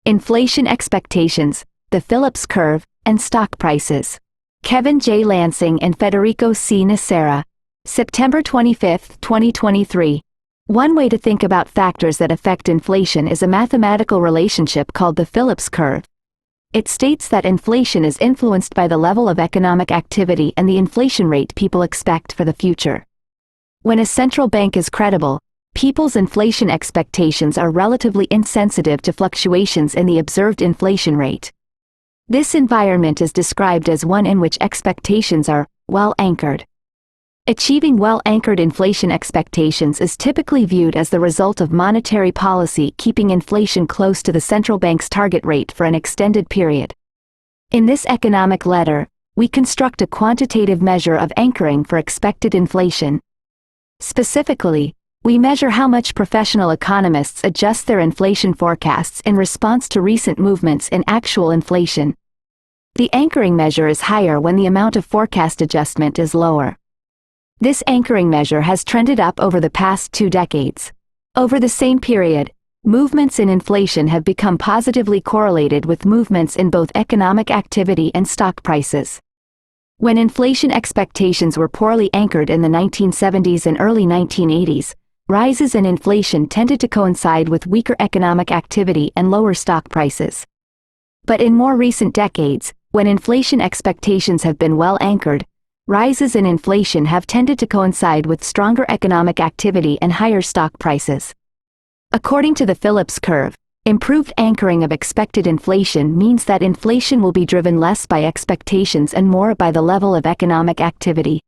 Inflation expectations, the Phillips curve, and stock prices. Kevin J. Lansing and Federico C. Nacera. September 25, 2023. One way to think about factors that affect inflation is a mathematical relationship called the Phillips curve. It states that inflation is influenced by the level of economic activity and the inflation rate people expect for the future. When a central bank is credible, people's inflation expectations are relatively insensitive to fluctuations in the observed inflation rate. This environment is described as one in which expectations are well anchored. Achieving well-anchored inflation expectations is typically viewed as the result of monetary policy keeping inflation close to the central bank's target rate for an extended period. In this economic letter, we construct a quantitative measure of anchoring for expected inflation. Specifically, we measure how much professional economists adjust their inflation forecasts in response to recent movements in actual inflation. The anchoring measure is higher when the amount of forecast adjustment is lower. This anchoring measure has trended up over the past 2 decades. Over the same period, movements in inflation have become positively correlated with movements in both economic activity and stock prices. When inflation expectations were poorly anchored in the 1970s and early 1980s, rises in inflation tended to coincide with weaker economic activity and lower stock prices. But in more recent decades, when inflation expectations have been well anchored, rises in inflation have tended to coincide with stronger economic activity and higher stock prices. According to the Phillips curve, improved anchoring of expected inflation means that inflation will be driven less by expectations and more by the level of economic activity.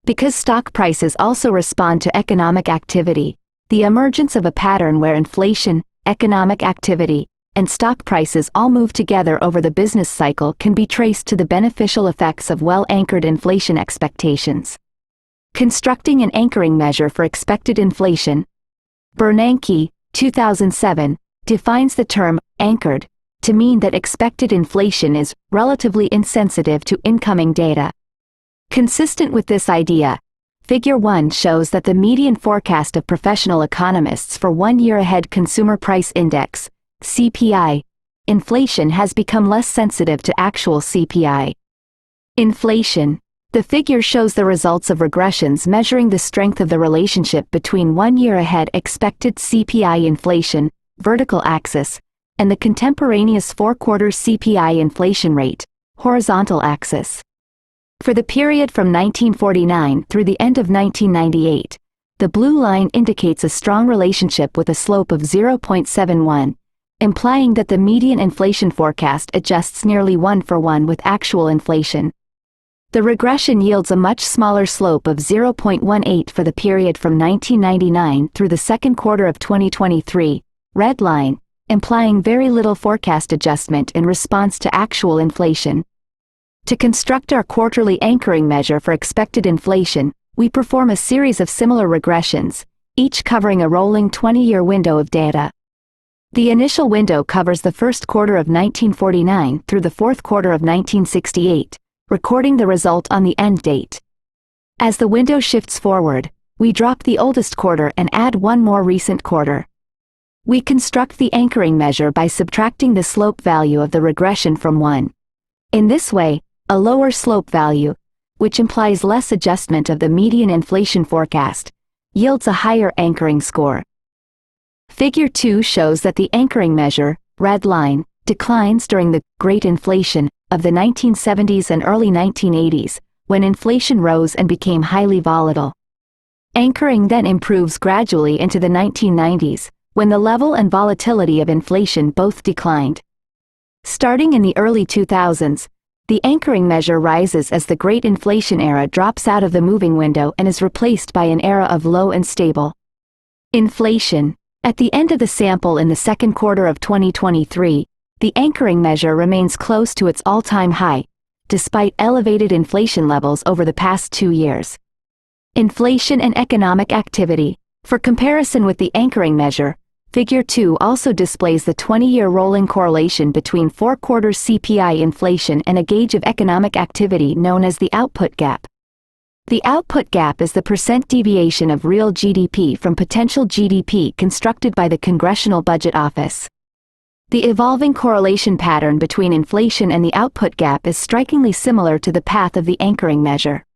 Because stock prices also respond to economic activity, the emergence of a pattern where inflation, economic activity, and stock prices all move together over the business cycle can be traced to the beneficial effects of well-anchored inflation expectations. Constructing an anchoring measure for expected inflation. Bernanke, 2007, defines the term anchored to mean that expected inflation is relatively insensitive to incoming data. Consistent with this idea, Figure 1 shows that the median forecast of professional economists for 1 year ahead Consumer Price Index, CPI, inflation has become less sensitive to actual CPI. Inflation. The figure shows the results of regressions measuring the strength of the relationship between 1 year ahead expected CPI inflation, vertical axis, and the contemporaneous 4-quarter CPI inflation rate, horizontal axis. For the period from 1949 through the end of 1998, the blue line indicates a strong relationship with a slope of 0.71, implying that the median inflation forecast adjusts nearly 1-for-1 with actual inflation. The regression yields a much smaller slope of 0.18 for the period from 1999 through the second quarter of 2023, red line, implying very little forecast adjustment in response to actual inflation. To construct our quarterly anchoring measure for expected inflation, we perform a series of similar regressions, each covering a rolling 20-year window of data. The initial window covers the first quarter of 1949 through the fourth quarter of 1968, recording the result on the end date. As the window shifts forward, we drop the oldest quarter and add one more recent quarter. We construct the anchoring measure by subtracting the slope value of the regression from 1. In this way, a lower slope value, which implies less adjustment of the median inflation forecast, yields a higher anchoring score. Figure 2 shows that the anchoring measure, red line, declines during the Great Inflation of the 1970s and early 1980s, when inflation rose and became highly volatile. Anchoring then improves gradually into the 1990s, when the level and volatility of inflation both declined. Starting in the early 2000s, the anchoring measure rises as the Great Inflation era drops out of the moving window and is replaced by an era of low and stable inflation. At the end of the sample in the second quarter of 2023, the anchoring measure remains close to its all-time high, despite elevated inflation levels over the past 2 years. Inflation and economic activity. For comparison with the anchoring measure, Figure 2 also displays the 20-year rolling correlation between 4-quarter CPI inflation and a gauge of economic activity known as the output gap. The output gap is the percent deviation of real GDP from potential GDP constructed by the Congressional Budget Office. The evolving correlation pattern between inflation and the output gap is strikingly similar to the path of the anchoring measure.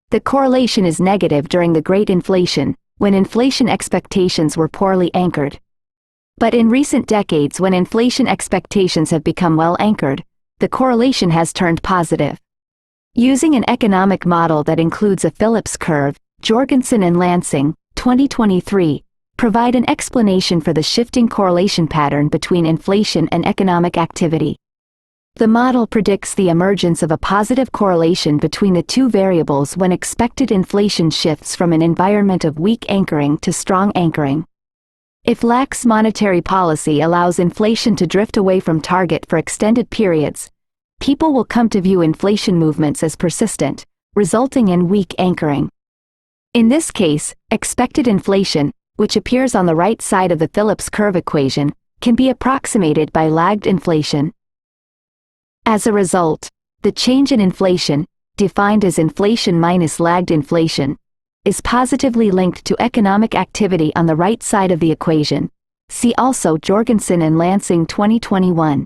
The correlation is negative during the Great Inflation, when inflation expectations were poorly anchored. But in recent decades, when inflation expectations have become well anchored, the correlation has turned positive. Using an economic model that includes a Phillips curve, Jorgensen and Lansing, 2023, provide an explanation for the shifting correlation pattern between inflation and economic activity. The model predicts the emergence of a positive correlation between the two variables when expected inflation shifts from an environment of weak anchoring to strong anchoring. If lax monetary policy allows inflation to drift away from target for extended periods, people will come to view inflation movements as persistent, resulting in weak anchoring. In this case, expected inflation, which appears on the right side of the Phillips curve equation, can be approximated by lagged inflation. As a result, the change in inflation, defined as inflation minus lagged inflation, is positively linked to economic activity on the right side of the equation. See also Jorgensen and Lansing 2021.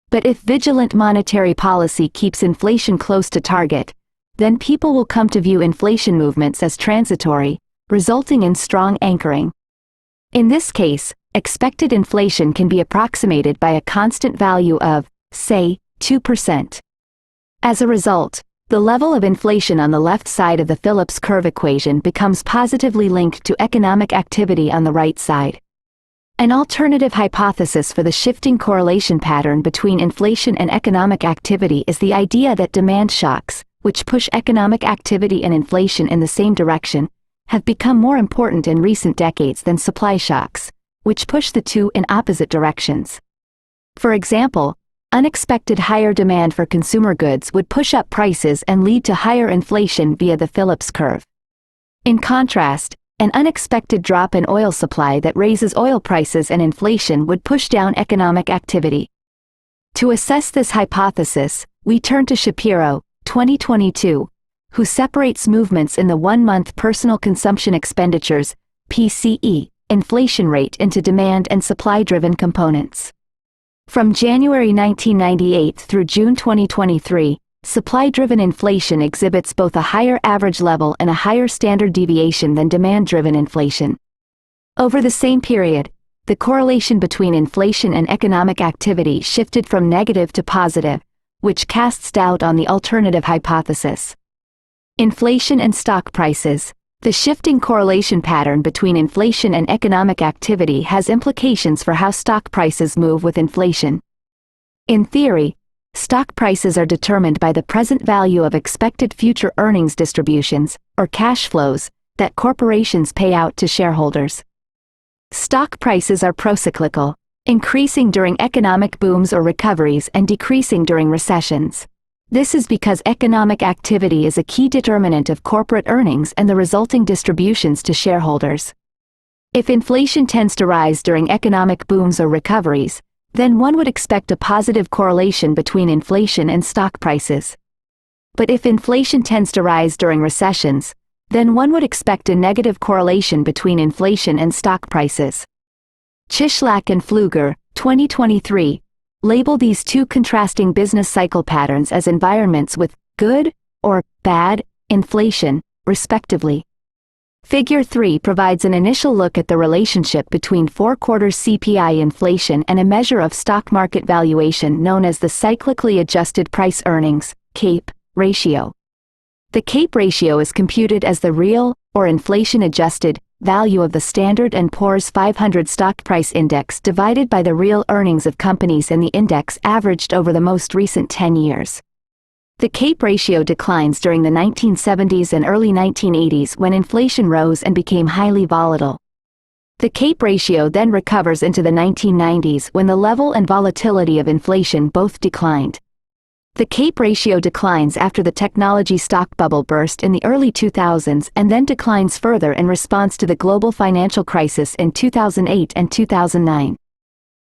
But if vigilant monetary policy keeps inflation close to target, then people will come to view inflation movements as transitory, resulting in strong anchoring. In this case, expected inflation can be approximated by a constant value of, say, 2%. As a result, the level of inflation on the left side of the Phillips curve equation becomes positively linked to economic activity on the right side. An alternative hypothesis for the shifting correlation pattern between inflation and economic activity is the idea that demand shocks, which push economic activity and inflation in the same direction, have become more important in recent decades than supply shocks, which push the two in opposite directions. For example, unexpected higher demand for consumer goods would push up prices and lead to higher inflation via the Phillips curve. In contrast, an unexpected drop in oil supply that raises oil prices and inflation would push down economic activity. To assess this hypothesis, we turn to Shapiro, 2022, who separates movements in the one-month personal consumption expenditures, PCE, inflation rate into demand and supply-driven components. From January 1998 through June 2023, supply-driven inflation exhibits both a higher average level and a higher standard deviation than demand-driven inflation. Over the same period, the correlation between inflation and economic activity shifted from negative to positive, which casts doubt on the alternative hypothesis. Inflation and stock prices. The shifting correlation pattern between inflation and economic activity has implications for how stock prices move with inflation. In theory, stock prices are determined by the present value of expected future earnings distributions, or cash flows, that corporations pay out to shareholders. Stock prices are procyclical, increasing during economic booms or recoveries and decreasing during recessions. This is because economic activity is a key determinant of corporate earnings and the resulting distributions to shareholders. If inflation tends to rise during economic booms or recoveries, then one would expect a positive correlation between inflation and stock prices. But if inflation tends to rise during recessions, then one would expect a negative correlation between inflation and stock prices. Chishlak and Pfluger, 2023, label these two contrasting business cycle patterns as environments with good or bad inflation, respectively. Figure 3 provides an initial look at the relationship between 4 quarters CPI inflation and a measure of stock market valuation known as the cyclically adjusted price earnings (CAPE) ratio. The CAPE ratio is computed as the real, or inflation-adjusted, value of the Standard & Poor's 500 stock price index divided by the real earnings of companies in the index averaged over the most recent 10 years. The CAPE ratio declines during the 1970s and early 1980s when inflation rose and became highly volatile. The CAPE ratio then recovers into the 1990s when the level and volatility of inflation both declined. The CAPE ratio declines after the technology stock bubble burst in the early 2000s and then declines further in response to the global financial crisis in 2008 and 2009.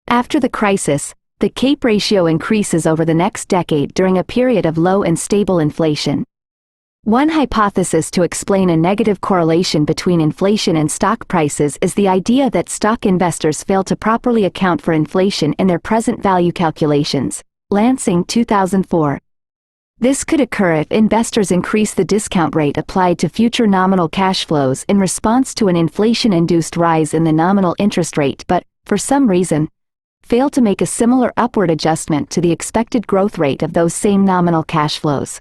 After the crisis, the CAPE ratio increases over the next decade during a period of low and stable inflation. One hypothesis to explain a negative correlation between inflation and stock prices is the idea that stock investors fail to properly account for inflation in their present value calculations. Lansing, 2004. This could occur if investors increase the discount rate applied to future nominal cash flows in response to an inflation-induced rise in the nominal interest rate but, for some reason, fail to make a similar upward adjustment to the expected growth rate of those same nominal cash flows.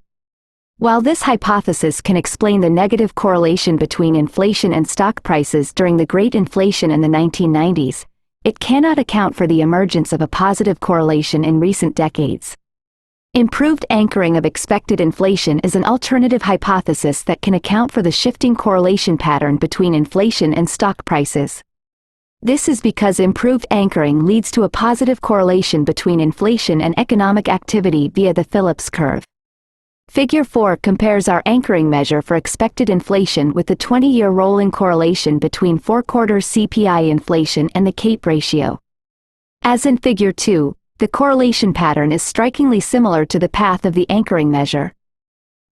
While this hypothesis can explain the negative correlation between inflation and stock prices during the Great Inflation in the 1990s, it cannot account for the emergence of a positive correlation in recent decades. Improved anchoring of expected inflation is an alternative hypothesis that can account for the shifting correlation pattern between inflation and stock prices. This is because improved anchoring leads to a positive correlation between inflation and economic activity via the Phillips curve. Figure 4 compares our anchoring measure for expected inflation with the 20-year rolling correlation between 4-quarter CPI inflation and the CAPE ratio. As in Figure 2, the correlation pattern is strikingly similar to the path of the anchoring measure.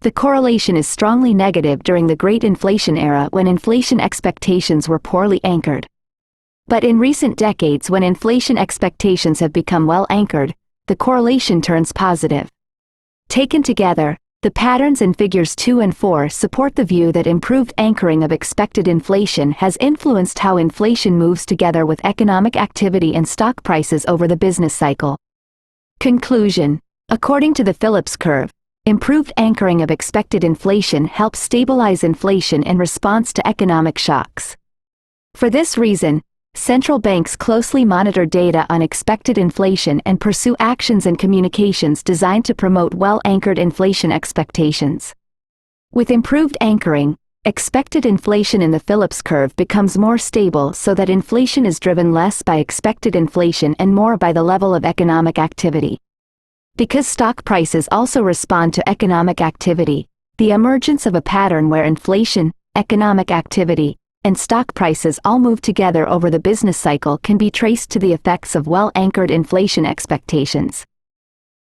The correlation is strongly negative during the Great Inflation era when inflation expectations were poorly anchored. But in recent decades when inflation expectations have become well anchored, the correlation turns positive. Taken together, the patterns in Figures 2 and 4 support the view that improved anchoring of expected inflation has influenced how inflation moves together with economic activity and stock prices over the business cycle. Conclusion: according to the Phillips curve, improved anchoring of expected inflation helps stabilize inflation in response to economic shocks. For this reason, central banks closely monitor data on expected inflation and pursue actions and communications designed to promote well-anchored inflation expectations. With improved anchoring, expected inflation in the Phillips curve becomes more stable so that inflation is driven less by expected inflation and more by the level of economic activity. Because stock prices also respond to economic activity, the emergence of a pattern where inflation, economic activity, and stock prices all move together over the business cycle can be traced to the effects of well-anchored inflation expectations.